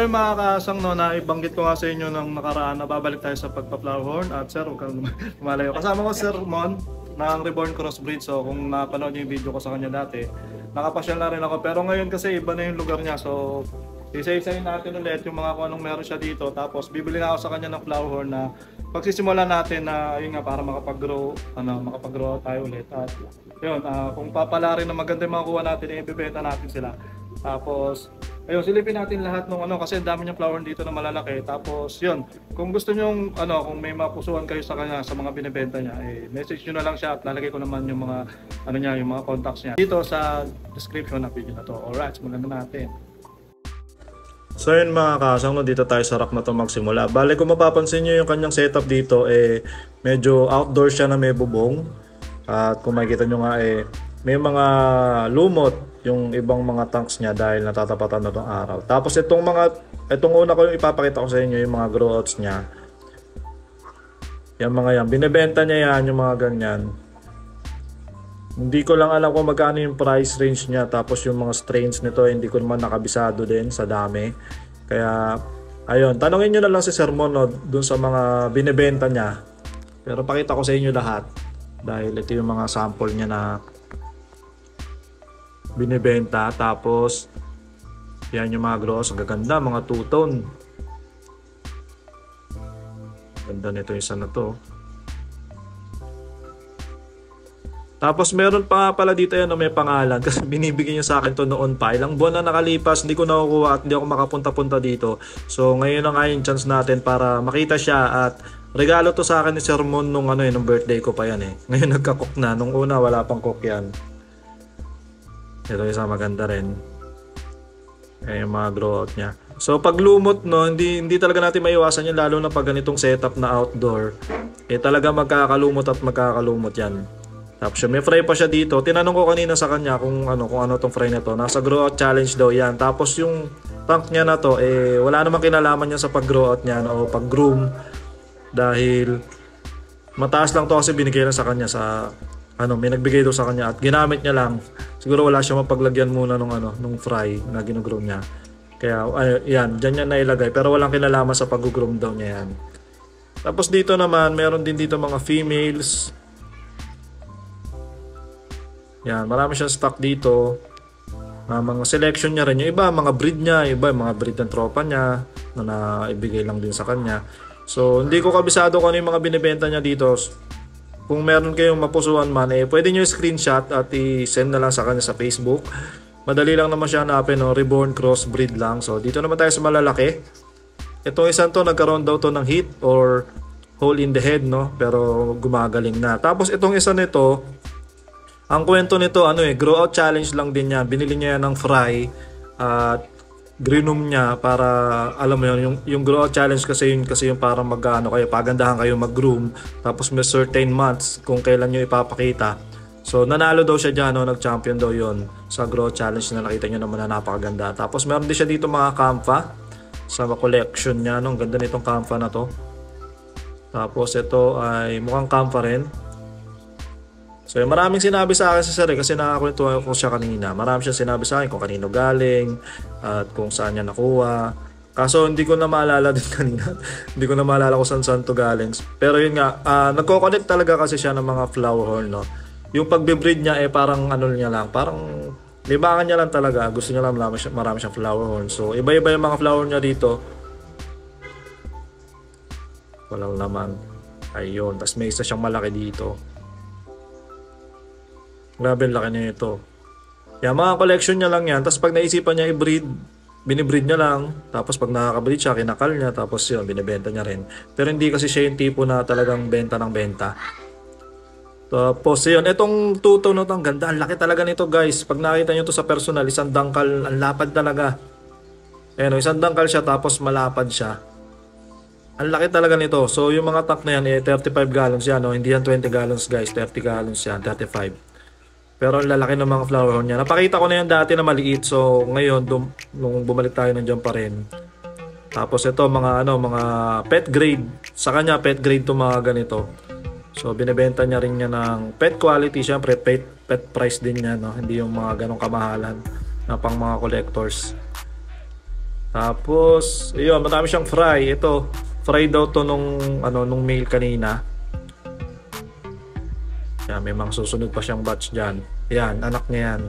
yun mga kasang no, na ibanggit ko nga sa inyo nung nakaraan na babalik tayo sa pagpa-flower horn. At sir, huwag kang lumalayo. Kasama ko Sir Mon ng Reborn Crossbreed. So kung napanood niyo yung video ko sa kanya dati, nakapasyal na rin ako. Pero ngayon kasi iba na yung lugar niya. So isa-isahin natin ulit yung mga kung anong meron siya dito. Tapos bibili na ako sa kanya ng flower horn na pagsisimulan natin na yun nga para makapag-grow tayo ulit. At yun, kung papala rin na maganda yung makuha natin, ibebenta natin sila. Tapos ayun, silipin natin lahat ng kasi dami niyang flower dito na malalaki. Tapos yun, kung gusto niyo kung may mapusuan kayo sa kanya sa mga binebenta niya, message niyo na lang siya at lalagay ko naman yung mga yung mga contacts niya dito sa description ng video na to. Alright, simulan na natin. So yun mga kasang, dito tayo sa rack na to magsimula. Bale kung mapapansin nyo yung kanyang setup dito, medyo outdoor siya na may bubong. At kung makikita nyo nga may mga lumot yung ibang mga tanks niya dahil natatapatan na itong araw. Tapos itong una ko yung ipapakita ko sa inyo yung mga grow outs niya. Yung mga yan, binebenta niya yan, yung mga ganyan. Hindi ko lang alam kung magkano yung price range niya. Tapos yung mga strains nito, hindi ko naman nakabisado din sa dami. Kaya, ayun, tanongin nyo na lang si Sir Mon dun sa mga binebenta niya. Pero pakita ko sa inyo lahat. Dahil ito yung mga sample niya na binebenta. Tapos, yan yung mga gross. Ang gaganda, mga two-tone. Ganda nito yung isa na to. Tapos meron pa pala dito yan na may pangalan kasi binibigyan niya sa akin to noon pa. Ilang buwan na nakalipas, hindi ko nakukuha at hindi ako makapunta-punta dito. So ngayon na nga yung chance natin para makita siya at regalo to sa akin ni Sir Mon nung nung birthday ko pa yan Ngayon nagka-cook na, nung una wala pang cook yan. Ito isa maganda rin. Ayan yung mga grow out niya. So pag lumot hindi talaga natin maiwasan yan lalo na pag ganitong setup na outdoor. Talaga magkakalumot at magkakalumot yan. Tapos may fry pa siya dito. Tinanong ko kanina sa kanya kung ano tong fry na to. Nasa grow out challenge daw yan. Tapos yung tank niya na to wala namang kinalaman niya sa pag-grow out niya o pag-groom. Dahil mataas lang to kasi binigay lang sa kanya sa may nagbigay daw sa kanya at ginamit niya lang. Siguro wala siya mapaglagyan muna nung fry na gino-groom niya. Kaya yan, diyan niya nailagay pero walang kinalaman sa pag-groom daw niya yan. Tapos dito naman, meron din dito mga females. Yan, marami siyang stock dito. Mga selection niya rin. Yung iba, mga breed niya. Yung iba, mga breed ng tropa niya na naibigay lang din sa kanya. So, hindi ko kabisado kung ano yung mga binibenta niya dito. Kung meron kayong mapusuan man, pwede nyo screenshot at i-send na lang sa kanya sa Facebook. Madali lang naman siya hanapin, Reborn Crossbreed lang. So, dito naman tayo sa malalaki. Itong isang to, nagkaroon daw to ng hit or hole in the head, pero gumagaling na. Tapos, itong isa nito, ang kwento nito, grow out challenge lang din yan. Binili niya yan ng fry at greenum niya para, alam mo yun, yung grow out challenge kasi yung para kayo, pagandahan kayo mag-groom. Tapos may certain months kung kailan nyo ipapakita. So, nanalo daw siya dyan, nag-champion daw yon sa grow out challenge na nakita nyo naman na napakaganda. Tapos meron din siya dito mga kamfa sa collection niya. Ang ganda nitong kamfa na to. Tapos ito ay mukhang kamfa rin. So maraming sinabi sa akin si Sir kasi nakakwentuhan ko siya kanina. Marami siyang sinabi sa akin kung kanino galing at kung saan niya nakuha. Kaso hindi ko na maalala din kanina. Hindi ko na maalala kung saan to galing. Pero yun nga, nagko-connect talaga kasi siya ng mga flower horn, Yung pagbe-breed niya parang niya lang, parang libangan niya lang talaga. Gusto niya lang marami siyang flower horn. So iba-iba yung mga flower niya dito. Walang laman. Ayun, tapos may isa siyang malaki dito. Grabe laki na ito. Yan, mga collection niya lang yan. Tapos pag naisipan niya i-breed, binibreed niya lang. Tapos pag nakaka-breed siya, kinakal niya. Tapos yun, binibenta niya rin. Pero hindi kasi siya yung tipo na talagang benta ng benta. Tapos yun, itong tuto na ito, ang ganda. Ang laki talaga nito guys. Pag nakita niyo to sa personal, isang dangkal, ang lapad talaga. Ayan, isang dangkal siya tapos malapad siya. Ang laki talaga nito. So yung mga tank na yan, 35 gallons yan. Hindi yan 20 gallons guys, 30 gallons yan, 35. Pero ang lalaki ng mga flower horn niya. Napakita ko na yan dati na maliit. So ngayon, nung bumalik tayo nandiyan pa rin. Tapos ito, mga pet grade. Sa kanya, pet grade to mga ganito. So binebenta niya rin niya ng pet quality. Siyempre, pet price din niya. Hindi yung mga ganong kamahalan na pang mga collectors. Tapos, ayun, marami siyang fry. Ito, fry daw to nung mail kanina. Yan, may mga susunod pa siyang batch dyan. Yan, anak niya yan.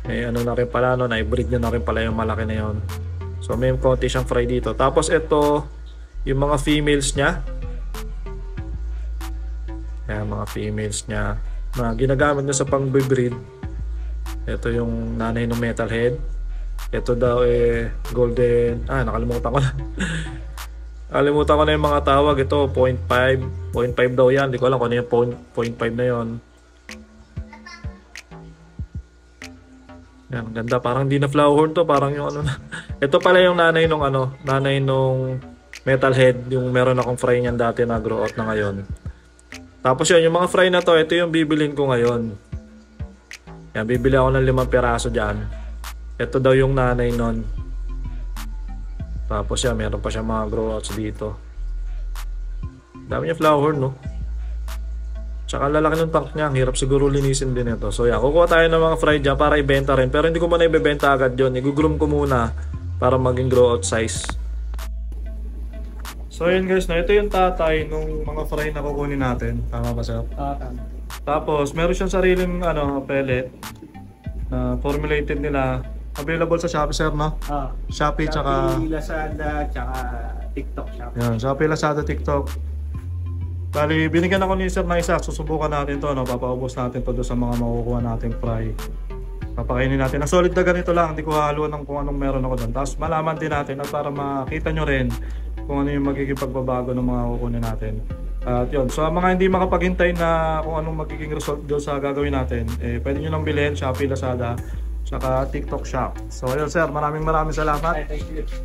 May ano na rin pala, no, na-breed niya na rin pala yung malaki na yun. So, may konti siyang fry dito. Tapos, ito, yung mga females niya. Yan, mga females niya na ginagamit niya sa pang-breed. Ito yung nanay ng metalhead. Ito daw golden, nakalimutan ko na. Nakalimutan ko na yung mga tawag. Ito 0.5 daw yan, hindi ko alam kung ano yung 0.5 na yon. Yan, ganda, parang di na flower horn to, parang yung ano na. Ito pala yung nanay nung metalhead, yung meron akong fry niyan dati na grow out na ngayon. Tapos yun, yung mga fry na to, ito yung bibilin ko ngayon. Yan, bibili ako ng 5 peraso dyan. Ito daw yung nanay nun. Tapos yan, meron pa siya mga grow outs dito. Dami niya flower, no? Tsaka lalaki ng tank niya. Ang hirap siguro linisin din ito. So yan, kukuha tayo ng mga fry dyan para ibenta rin. Pero hindi ko muna ibebenta agad yun. I-groom ko muna para maging grow out size. So yun guys, ito yung tatay nung mga fry na kukunin natin. Tama ba sir? Tama. Tapos meron siyang sariling pellet na formulated nila. Available sa Shopee sir, no? Shopee tsaka Lazada tsaka TikTok Shop. yan, Shopee, Lazada, TikTok. Bali, binigyan ako ni sir na isa. Susubukan natin to, no? Papaubos natin to doon sa mga makukuha nating fry. Papakainin natin. Ang solid na ganito lang, hindi ko haluan ng kung anong meron ako doon. Tapos malaman din natin at para makita nyo rin kung ano yung magiging pagbabago ng mga kukunin natin. At yun, so mga hindi makapaghintay na kung anong magiging result doon sa gagawin natin, pwede nyo nang bilhin, Shopee, Lazada, tsaka TikTok Shop. So ayun sir, maraming salamat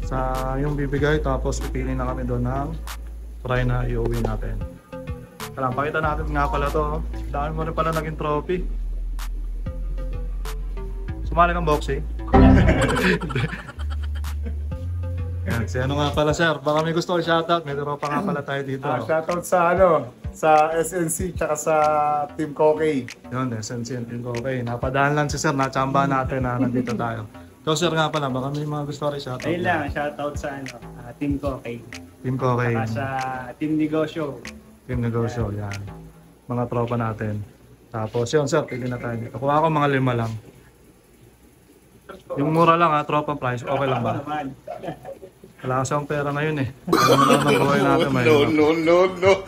sa yung bibigay. Tapos pipili na kami doon ng fry na iuwi natin. Kailangan pakita natin nga pala to. Dami mo rin pala naging trophy. Sumali ng boxing. Yan, si ano nga pala sir, baka may gusto ko shoutout, may tropa nga pala tayo dito. Shoutout sa SNC tsaka sa Team Kokey. Yun, SNC and Team Kokey. Napadaan lang si sir, nachamba natin na nandito tayo. So sir nga pala, baka may mga gusto ko rin shoutout. Ayun lang, shoutout sa Team Kokey. Team Kokey. Tsaka sa Team Negosyo. Team Negosyo, yan. Mga tropa natin. Tapos yun sir, pili na tayo dito. Kuha ko mga 5 lang. Yung mura lang tropa price, okay lang ba? Wala kasi akong pera ngayon Alam mo naman ang buhay natin No.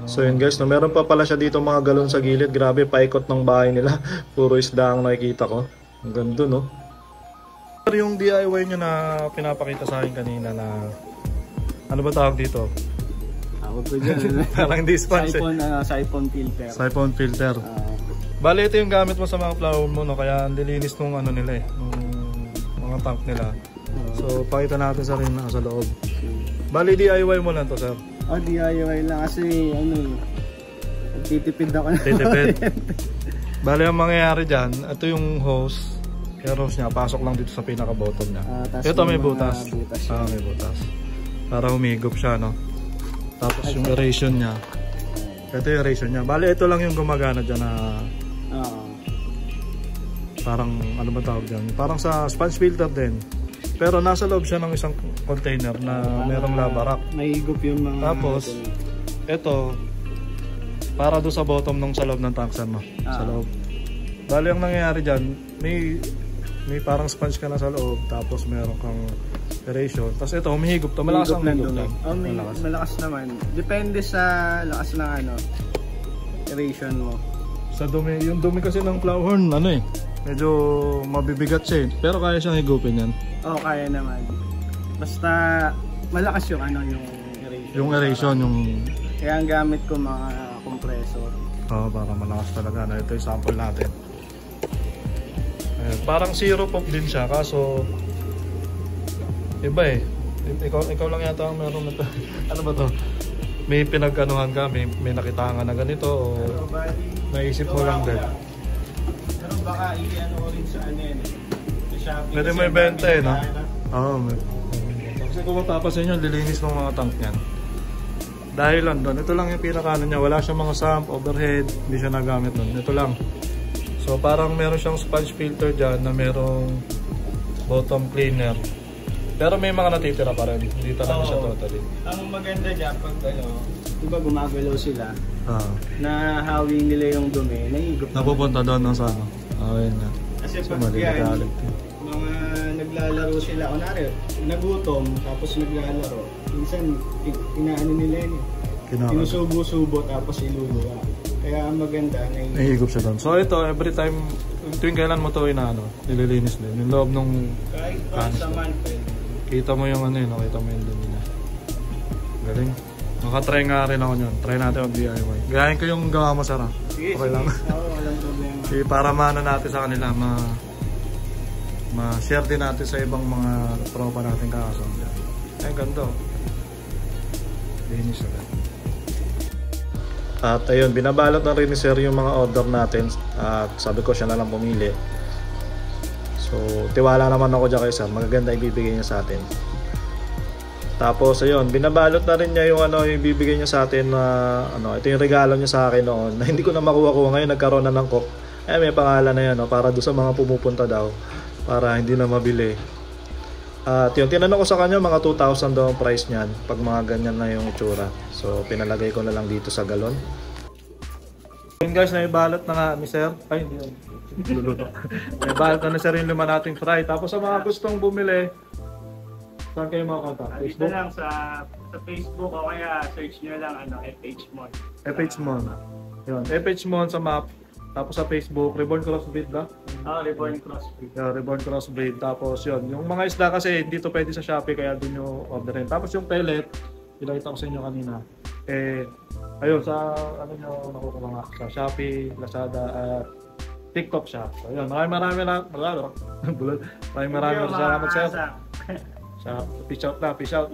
So yun guys, meron pa pala siya dito mga galon sa gilid. Grabe, paikot ng bahay nila. Puro isda ang nakikita ko. Ang ganda, no? Yung DIY nyo na pinapakita sa akin kanina na ano ba tawag dito? Tawag ko dyan. Parang hindi sponge Siphon filter. Siphon filter. Bale, ito yung gamit mo sa mga flower mo, no? Kaya ang dilinis nung ano nila nung mga tank nila. So pakita natin sa rin sa loob. Bale, DIY mo lang to sir? DIY lang kasi titipid ako na. Titipid. Bale, ang mangyayari dyan, ito yung hose. Yung hose niya, pasok lang dito sa pinaka-bottom niya. Ito may butas. May butas. Para humigop siya, no? Tapos yung aeration niya. Ito yung aeration niya. Bale, ito lang yung gumagana dyan na parang, ano ba tawag dyan? Parang sa sponge filter din. Pero nasa loob siya ng isang container na merong lava rock. May higop yung mga... Tapos, ito, para doon sa bottom ng sa loob ng tanksan mo. Sa loob. Bali, ang nangyayari dyan, may parang sponge ka na sa loob. Tapos meron kang aeration. Tapos ito, humihigop to. Malakas ang higop lang. Malakas naman. Depende sa lakas ng aeration mo. Sa dumi, yung dumi kasi ng flower horn, medyo mabibigat siya pero kaya siyang higupin yan. Kaya naman. Basta malakas yung yung aeration. Yung aeration, Kaya ang gamit ko mga compressor. Para malakas talaga. Ito yung sample natin. Parang zero pop din siya, kaso iba ikaw lang yata ang meron na to. Ano ba to? May pinagkanuhan ka, may nakita na ganito o naisip mo lang din. Pero baka i-ano ko rin sa Shopee. Pwede mo ibenta no? Oo. Kasi kung mapapasin nyo, lilinis ng mga tank niyan. Dahil lang doon, ito lang yung pinakano niya. Wala siyang mga sump, overhead, hindi siya nagamit doon. Ito lang. So parang meron siyang sponge filter dyan na merong bottom cleaner. Pero may mga natitira pa rin. Hindi talaga siya totally. Ang maganda dyan pag diba gumagalaw sila, na hawing nila yung dumi, naigop. Napupunta doon ng sa ano. Ayun nga. Kasi pag yan, mga naglalaro sila, kunwari, nagutom, tapos naglalaro, minsan, inaano nila yun eh. Sinusubo-subo, tapos iluluwa. Kaya ang maganda, nahihigop siya doon. So ito, every time, tuwing kailan mo ito nililinis din. Yung loob nung kahit sa month, kita mo yung ano yun, kita mo yung dumi niya. Galing. Makatry nga rin ako nyon. Try natin ang DIY. Gayahin ko yung gawa mo, Sarah. Sige, okay lang. Oo, walang problema. Sige, para maano natin sa kanila, ma-share din natin sa ibang mga tropa natin kakasama. Ay, ganda. Linis agad. At ayun, binabalot na rin ni Sir yung mga order natin. At sabi ko siya na lang pumili. So, tiwala naman ako dyan kay Sir. Magaganda ibibigay niya sa atin. Tapos ayun, binabalot na rin niya yung yung ibibigay niya sa atin na ito yung regalo niya sa akin noon na hindi ko na makuha ngayon, nagkaroon na ng cook. May pangalan na yan, para doon sa mga pumupunta daw para hindi na mabili. At yun, tinanong ko sa kanya, mga 2,000 daw ang price niyan pag mga ganyan na yung itsura. So pinalagay ko na lang dito sa galon. Yun guys, naibalot na nga ni Sir. Ay, hindi yun. Naibalot na ni Sir yung lima nating fry. Tapos sa mga gustong bumili, saan kayo makakontak? Dito lang sa Facebook o kaya search nyo lang FH Mon. FH Mon. Yun, FH Mon sa map. Tapos sa Facebook, Reborn Crossbreed ba? Reborn Crossbreed. Yeah, Reborn Crossbreed. Tapos yun, yung mga isda kasi hindi to pwede sa Shopee kaya doon nyo orderin. Tapos yung pellet, pinakita ko sa inyo kanina. Ayun, sa nakukuha nga, sa Shopee, Lazada, at TikTok siya. So yun, maraming salamat sir. Peace out na, peace out.